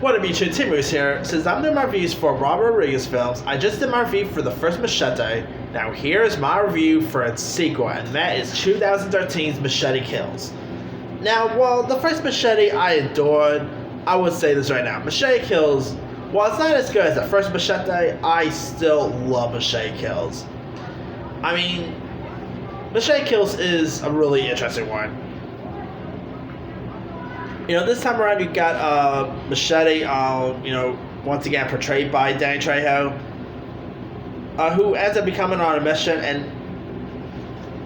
What up, YouTube? Tim Moose here. Since I'm doing my reviews for Robert Rodriguez films, I just did my review for the first Machete. Now here's my review for its sequel, and that is 2013's Machete Kills. Now, while the first Machete I adored, I would say this right now. Machete Kills, while it's not as good as the first Machete, I still love Machete Kills. I mean, Machete Kills is a really interesting one. You know, this time around you got Machete, once again portrayed by Danny Trejo, who ends up becoming on a mission and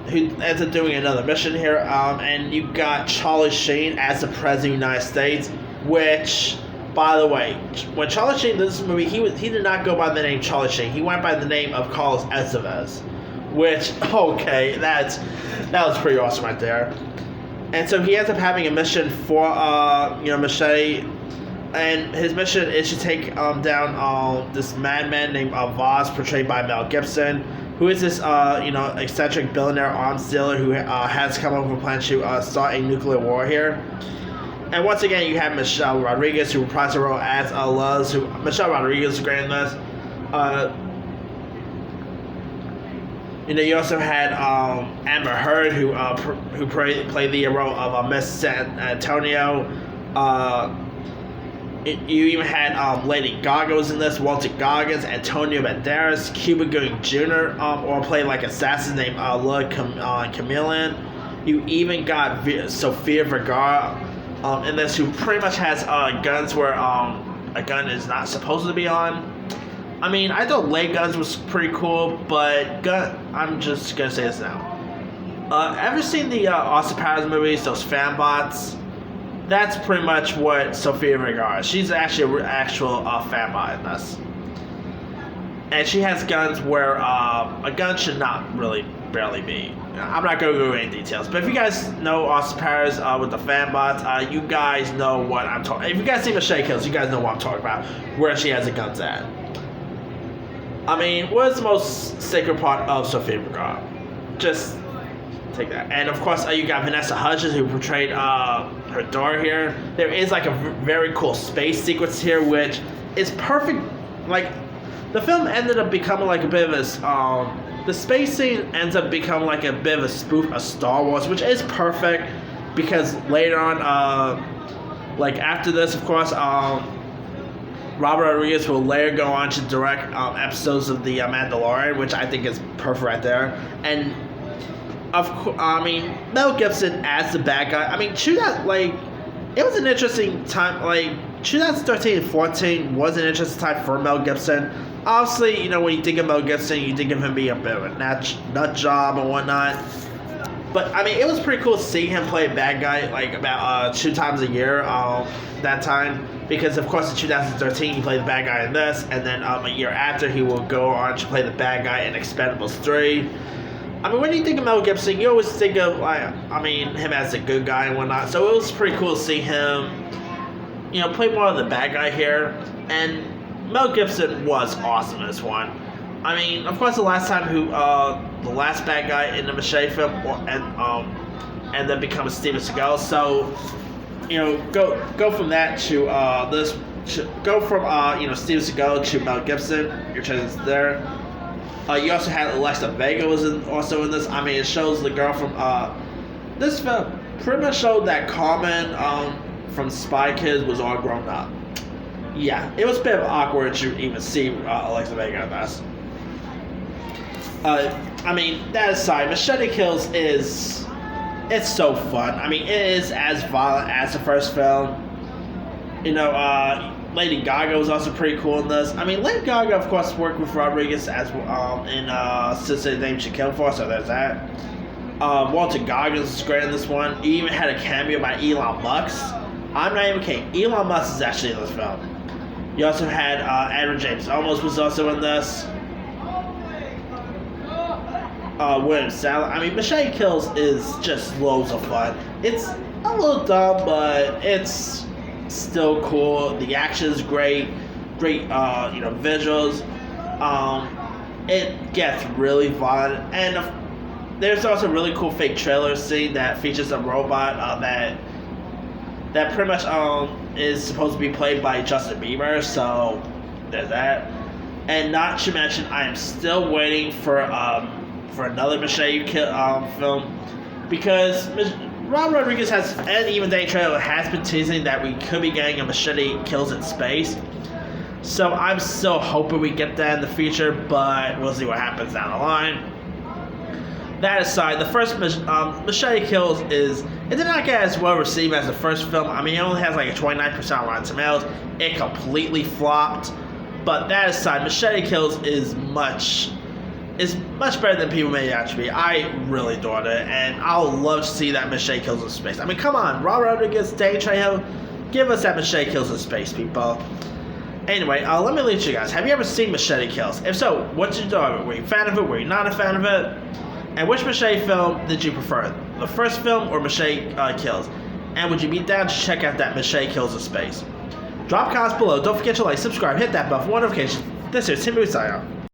who ends up doing another mission here. And you got Charlie Sheen as the President of the United States, which, by the way, when Charlie Sheen did this movie, he did not go by the name Charlie Sheen. He went by the name of Carlos Estevez, which, okay, that was pretty awesome right there. And so he ends up having a mission for, Machete, and his mission is to take down this madman named Vaz, portrayed by Mel Gibson, who is this, eccentric billionaire arms dealer who has come over a plan to start a nuclear war here. And once again, you have Michelle Rodriguez, who reprised her role as Luz, Michelle Rodriguez is great in this. You also had Amber Heard, who played the role of Miss San Antonio. You even had Lady Gaga was in this, Walter Goggins, Antonio Banderas, Cuba Gooding Jr., or played like assassin named Lil Chameleon. You even got Sofia Vergara in this, who pretty much has guns where a gun is not supposed to be on. I mean, I thought Lay Guns was pretty cool, but I'm just gonna say this now. Ever seen the Austin Powers movies, those fan bots? That's pretty much what Sofia Vergara is. She's actually an actual fan bot in this. And she has guns where a gun should not really barely be. I'm not going to go into any details, but if you guys know Austin Powers with the fan bots, you guys know what I'm talking about. If you guys see Machete Kills, you guys know what I'm talking about, where she has the guns at. I mean, what's the most sacred part of Sofia Vergara? Just take that. And of course, you got Vanessa Hudgens, who portrayed her daughter here. There is like a very cool space sequence here, which is perfect. Like, the film ended up becoming like a bit of a, the space scene ends up becoming like a bit of a spoof of Star Wars, which is perfect because later on, like after this, of course, Robert Rodriguez will later go on to direct episodes of The Mandalorian, which I think is perfect right there. And of course, I mean, Mel Gibson as the bad guy. I mean, it was an interesting time. Like 2013 and 14 was an interesting time for Mel Gibson. Obviously, when you think of Mel Gibson, you think of him being a bit of a nut job and whatnot. But I mean, it was pretty cool seeing him play a bad guy like about 2 times a year that time. Because of course in 2013 he played the bad guy in this, and then a year after he will go on to play the bad guy in Expendables 3. I mean, when you think of Mel Gibson, you always think of him as a good guy and whatnot. So it was pretty cool to see him, play more of the bad guy here. And Mel Gibson was awesome in this one. I mean, of course, the last bad guy in the Machete film, and then become Steven Seagal. So, go from that to this. Go from Steven Seagal to Mel Gibson. Your chances there. You also had Alexa Vega was also in this. I mean, it shows the girl from this film pretty much showed that Carmen from Spy Kids was all grown up. Yeah, it was a bit awkward to even see Alexa Vega in this. I mean, that aside, Machete Kills it's so fun. I mean, it is as violent as the first film. Lady Gaga was also pretty cool in this. I mean, Lady Gaga, of course, worked with Rodriguez as in Sister Named She Killed For, so there's that. Walter Goggins was great in this one. He even had a cameo by Elon Musk. I'm not even kidding. Elon Musk is actually in this film. You also had Edward James Olmos was also in this. William Sadler. I mean, Machete Kills is just loads of fun. It's a little dumb, but it's still cool. The action is great, visuals. It gets really violent, and there's also a really cool fake trailer scene that features a robot that pretty much is supposed to be played by Justin Bieber, so there's that. And not to mention, I am still waiting for another Machete film, because Rob Rodriguez has, and even Danny Trejo has been teasing that we could be getting a Machete Kills in Space. So I'm still hoping we get that in the future, but we'll see what happens down the line. That aside, the first Machete Kills it did not get as well received as the first film. I mean, it only has like a 29% on Rotten Tomatoes. It completely flopped. But that aside, Machete Kills is much better than people made it out to be. I really adored it, and I'll love to see that Machete Kills in Space. I mean, come on, Rob Rodriguez, Danny Trejo, give us that Machete Kills in Space, people. Anyway, let me leave you guys. Have you ever seen Machete Kills? If so, what did you do of it? Were you a fan of it? Were you not a fan of it? And which Machete film did you prefer? The first film or Machete Kills? And would you be down to check out that Machete Kills in Space? Drop comments below. Don't forget to like, subscribe, hit that bell for notifications. This is Timmy Sayang.